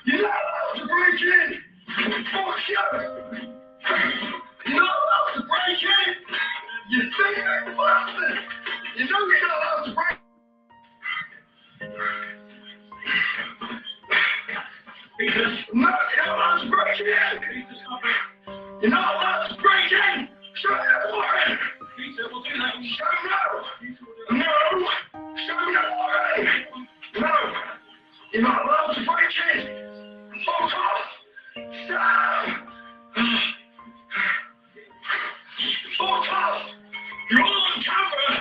You're not allowed to break in. Fuck you. You're not allowed to break in. You thieving bastard. You know you're not allowed to break in. No, you're not allowed to break in. You're not allowed to break in. Show that warrant. We'll do that. Show no. No. Show no already. No. You're not allowed to break in. Fuck off. Stop. Fuck off. You're all on camera.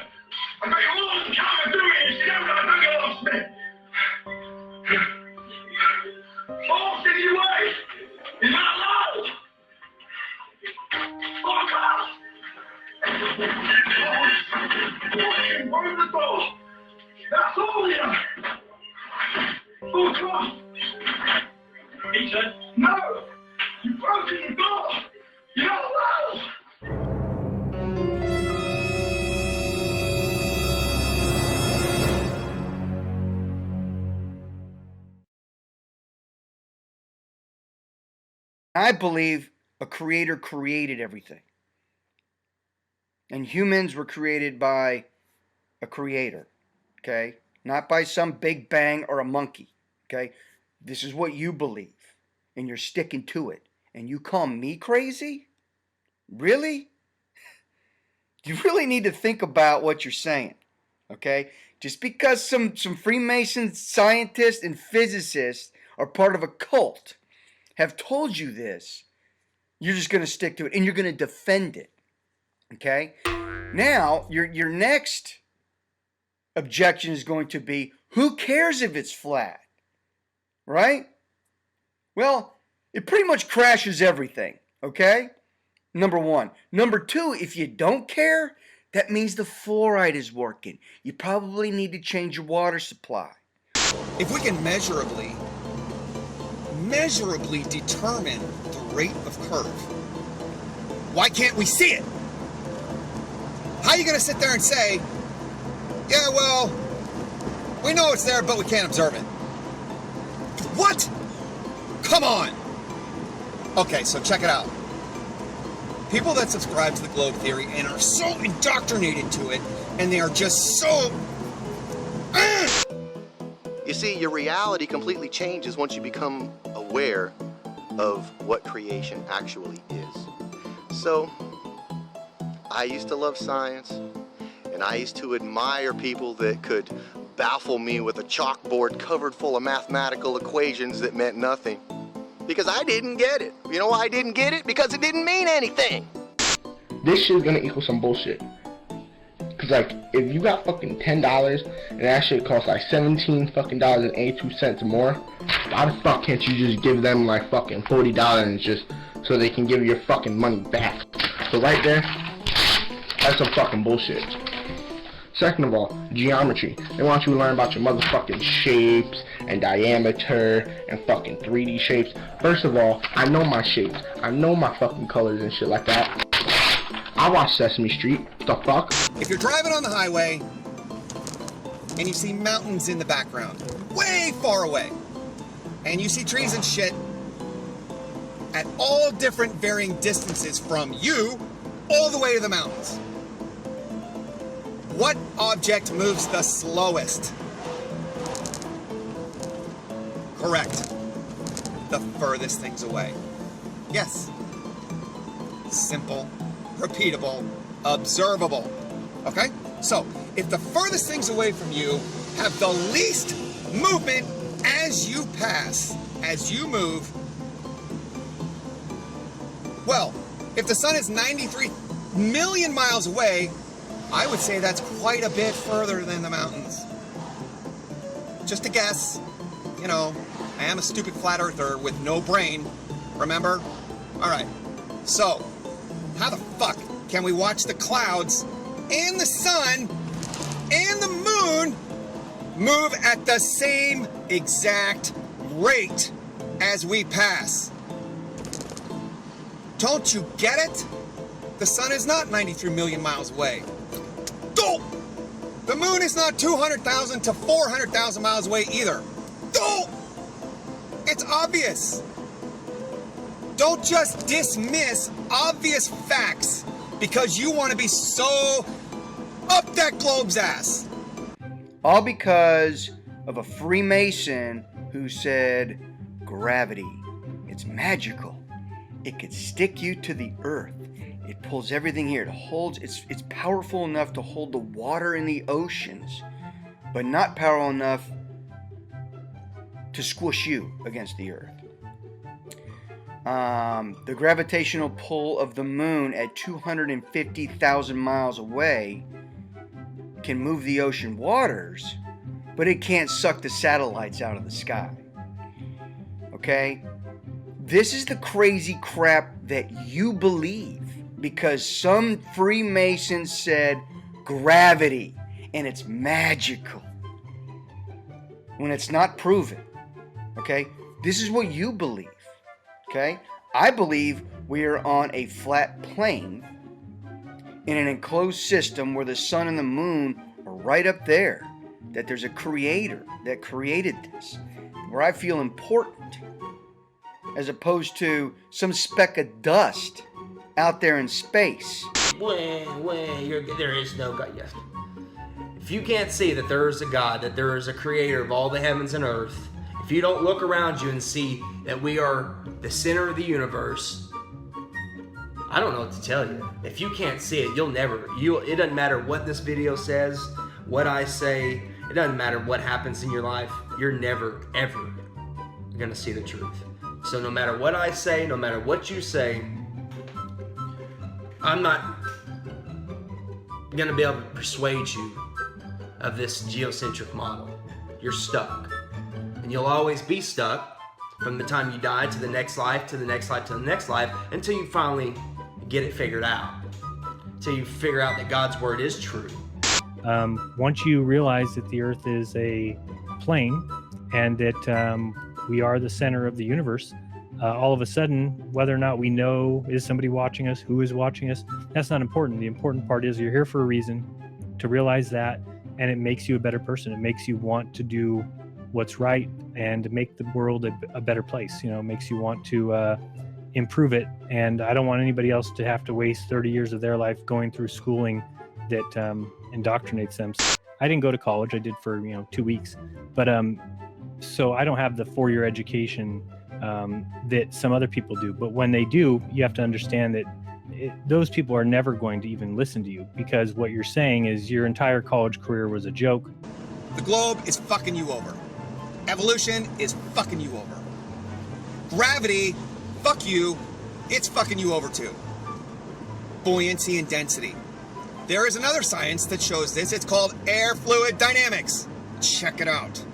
I got you all on camera doing this. You don't know who you lost me. False in your way. You're not allowed. Fuck off. Open the door. That's all you. Fuck off. Peter? No. You've broken the door. You're not allowed. I believe a creator created everything. And humans were created by a creator, okay? Not by some big bang or a monkey, okay? This is what you believe, and you're sticking to it. And you call me crazy? Really? You really need to think about what you're saying, okay? Just because some Freemason scientists and physicists are part of a cult have told you this, you're just going to stick to it, and you're going to defend it, okay? Now, your next objection is going to be, who cares if it's flat, right? Well, it pretty much crashes everything, okay? Number one. Number two, if you don't care, that means the fluoride is working. You probably need to change your water supply. If we can measurably determine the rate of curve, why can't we see it? How are you going to sit there and say, yeah, well, we know it's there, but we can't observe it? What? Come on. Okay, so check it out. People that subscribe to the globe theory and are so indoctrinated to it, and they are just so... You see, your reality completely changes once you become aware of what creation actually is. So, I used to love science, and I used to admire people that could baffle me with a chalkboard covered full of mathematical equations that meant nothing. Because I didn't get it. You know why I didn't get it? Because it didn't mean anything. This shit's gonna equal some bullshit. Cause like, if you got fucking $10 and that shit costs like $17 fucking dollars and 82 cents more, why the fuck can't you just give them like fucking $40 and just so they can give you your fucking money back? So right there, that's some fucking bullshit. Second of all, geometry. They want you to learn about your motherfucking shapes and diameter and fucking 3D shapes. First of all, I know my shapes. I know my fucking colors and shit like that. I watch Sesame Street. The fuck? If you're driving on the highway and you see mountains in the background, way far away, and you see trees and shit at all different varying distances from you all the way to the mountains, what object moves the slowest? Correct. The furthest things away. Yes. Simple, repeatable, observable. Okay? So, if the furthest things away from you have the least movement as you pass, as you move, well, if the sun is 93 million miles away, I would say that's quite a bit further than the mountains. Just a guess. You know, I am a stupid flat earther with no brain, remember? Alright, so, how the fuck can we watch the clouds and the sun and the moon move at the same exact rate as we pass? Don't you get it? The sun is not 93 million miles away. Go! The moon is not 200,000 to 400,000 miles away either. Go! It's obvious. Don't just dismiss obvious facts because you want to be so up that globe's ass. All because of a Freemason who said, gravity, it's magical. It could stick you to the earth. It pulls everything here. It holds, it's powerful enough to hold the water in the oceans, but not powerful enough to squish you against the earth. The gravitational pull of the moon at 250,000 miles away can move the ocean waters, but it can't suck the satellites out of the sky. Okay? This is the crazy crap that you believe because some Freemason said gravity and it's magical when it's not proven. Okay? This is what you believe. Okay? I believe we are on a flat plane in an enclosed system where the sun and the moon are right up there. That there's a creator that created this. Where I feel important. As opposed to some speck of dust out there in space. There is no God. Yes. If you can't see that there is a God, that there is a creator of all the heavens and earth, if you don't look around you and see that we are the center of the universe, I don't know what to tell you. If you can't see it, it doesn't matter what this video says, what I say, it doesn't matter what happens in your life, you're never, ever gonna see the truth. So no matter what I say, no matter what you say, I'm not gonna be able to persuade you of this geocentric model. You're stuck. And you'll always be stuck from the time you die to the next life, to the next life, to the next life, until you finally get it figured out. Until you figure out that God's word is true. Once you realize that the earth is a plane and that we are the center of the universe, all of a sudden, whether or not we know, is somebody watching us, who is watching us, that's not important. The important part is you're here for a reason, to realize that, and it makes you a better person. It makes you want to do what's right and make the world a better place. It makes you want to improve it. And I don't want anybody else to have to waste 30 years of their life going through schooling that indoctrinates them. I didn't go to college. I did for 2 weeks, but so I don't have the 4-year education that some other people do. But when they do, you have to understand that those people are never going to even listen to you, because what you're saying is your entire college career was a joke. The globe is fucking you over. Evolution is fucking you over. Gravity, fuck you, it's fucking you over too. Buoyancy and density. There is another science that shows this. It's called air fluid dynamics. Check it out.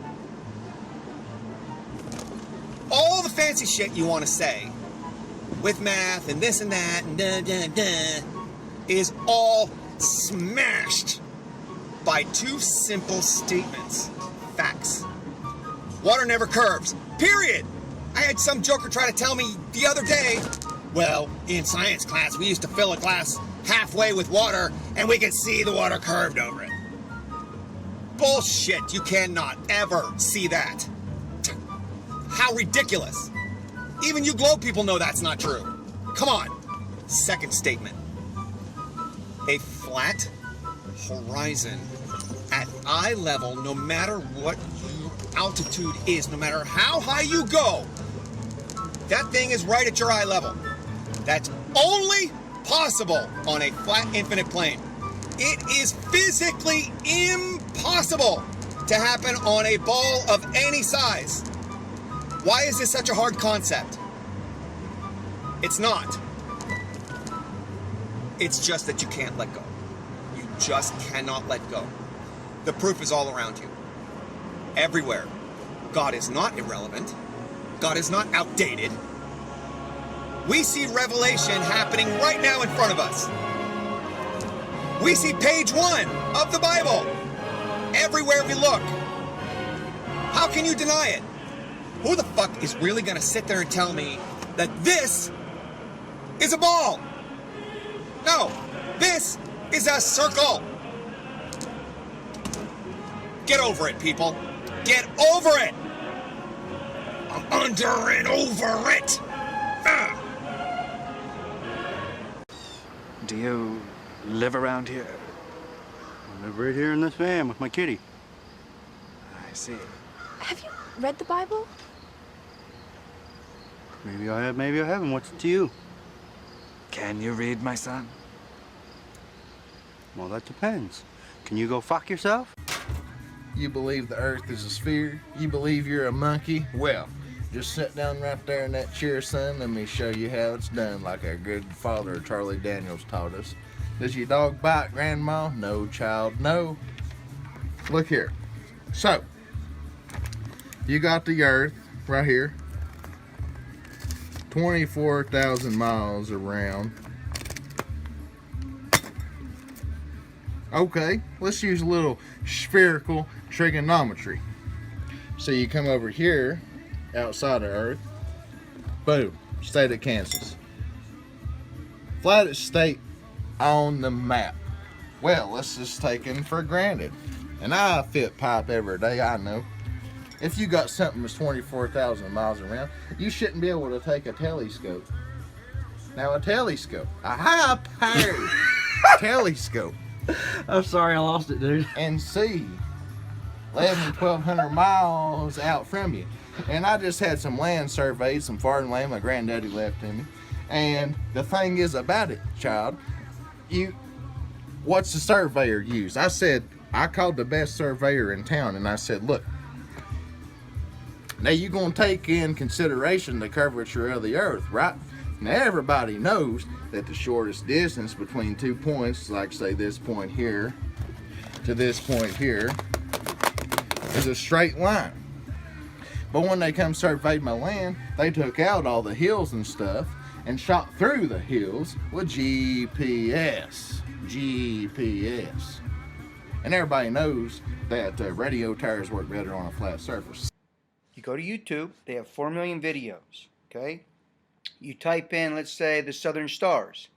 All the fancy shit you want to say with math and this and that and is all smashed by 2 simple statements. Facts. Water never curves. Period. I had some joker try to tell me the other day, well, in science class, we used to fill a glass halfway with water and we could see the water curved over it. Bullshit. You cannot ever see that. How ridiculous. Even you globe people know that's not true. Come on. Second statement. A flat horizon at eye level, no matter what your altitude is, no matter how high you go, that thing is right at your eye level. That's only possible on a flat infinite plane. It is physically impossible to happen on a ball of any size. Why is this such a hard concept? It's not. It's just that you can't let go. You just cannot let go. The proof is all around you. Everywhere. God is not irrelevant. God is not outdated. We see revelation happening right now in front of us. We see page 1 of the Bible everywhere we look. How can you deny it? Who the fuck is really gonna sit there and tell me that this is a ball? No, this is a circle. Get over it, people. Get over it. I'm under and over it. Do you live around here? I live right here in this van with my kitty. I see. Have you read the Bible? Maybe I have, maybe I haven't. What's it to you? Can you read, my son? Well, that depends. Can you go fuck yourself? You believe the earth is a sphere? You believe you're a monkey? Well, just sit down right there in that chair, son. Let me show you how it's done, like our good father Charlie Daniels taught us. Does your dog bite, Grandma? No, child, no. Look here. So, you got the earth right here. 24,000 miles around. Okay, let's use a little spherical trigonometry. So you come over here, outside of Earth, boom, state of Kansas. Flattest state on the map. Well, let's just take it for granted. And I fit pipe every day, I know. If you got something that's 24,000 miles around, you shouldn't be able to take a telescope. Now a telescope, a high-powered telescope. I'm sorry, I lost it, dude. And see 1,200 miles out from you. And I just had some land surveyed, some farm land my granddaddy left to me. And the thing is about it, child, what's the surveyor use? I called the best surveyor in town and I said, look, now you're going to take in consideration the curvature of the earth, right? Now everybody knows that the shortest distance between 2 points, like say this point here to this point here, is a straight line. But when they come surveyed my land, they took out all the hills and stuff and shot through the hills with GPS. And everybody knows that radio tires work better on a flat surface. You go to YouTube, they have 4 million videos, okay? You type in, let's say, the Southern Stars,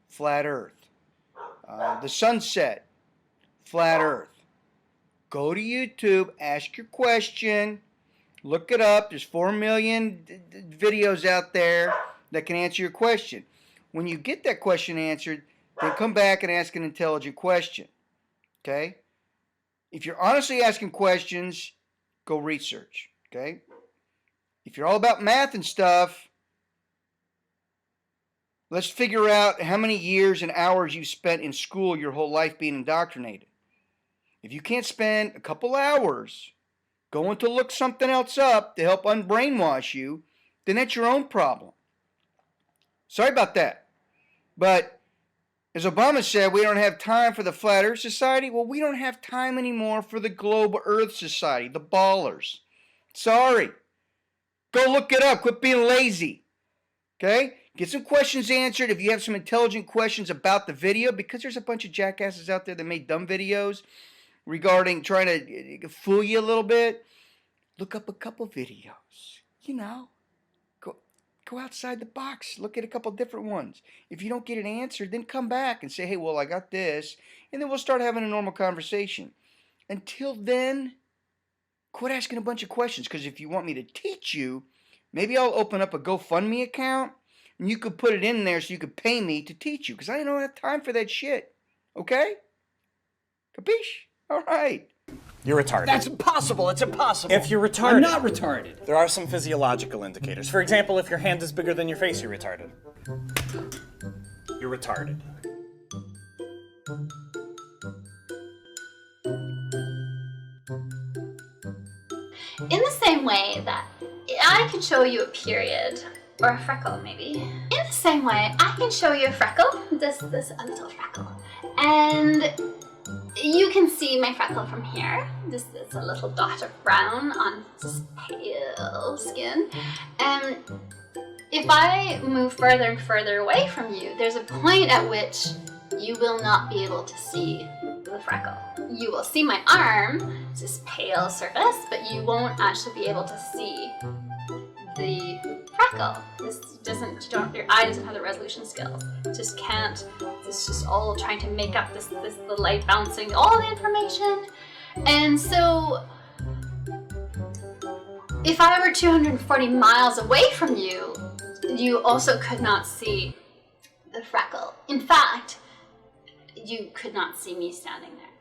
flat earth. The sunset, flat earth. Go to YouTube, ask your question, look it up. There's 4 million videos out there that can answer your question. When you get that question answered, then come back and ask an intelligent question, okay? If you're honestly asking questions, go research, okay? If you're all about math and stuff, let's figure out how many years and hours you spent in school your whole life being indoctrinated. If you can't spend a couple hours going to look something else up to help unbrainwash you, then that's your own problem. Sorry about that. But as Obama said, we don't have time for the Flat Earth Society. Well, we don't have time anymore for the Globe Earth Society, the ballers. Sorry. Go look it up. Quit being lazy. Okay? Get some questions answered if you have some intelligent questions about the video, because there's a bunch of jackasses out there that made dumb videos regarding trying to fool you a little bit. Look up a couple videos. You know, go outside the box. Look at a couple different ones. If you don't get it answered, then come back and say, hey, well, I got this. And then we'll start having a normal conversation. Until then, quit asking a bunch of questions, because if you want me to teach you, maybe I'll open up a GoFundMe account and you could put it in there so you could pay me to teach you, because I don't have time for that shit. Okay? Capiche? All right. You're retarded. That's impossible. It's impossible. If you're retarded. I'm not retarded. There are some physiological indicators. For example, if your hand is bigger than your face, you're retarded. You're retarded. In the same way that I could show you a period, or a freckle maybe, in the same way I can show you a freckle, this a little freckle, and you can see my freckle from here. This is a little dot of brown on this pale skin, and if I move further and further away from you, there's a point at which you will not be able to see the freckle. You will see my arm, it's this pale surface, but you won't actually be able to see the freckle. Your eye doesn't have the resolution skills. It just can't. It's just all trying to make up the light bouncing, all the information. And so if I were 240 miles away from you, you also could not see the freckle. In fact, you could not see me standing there.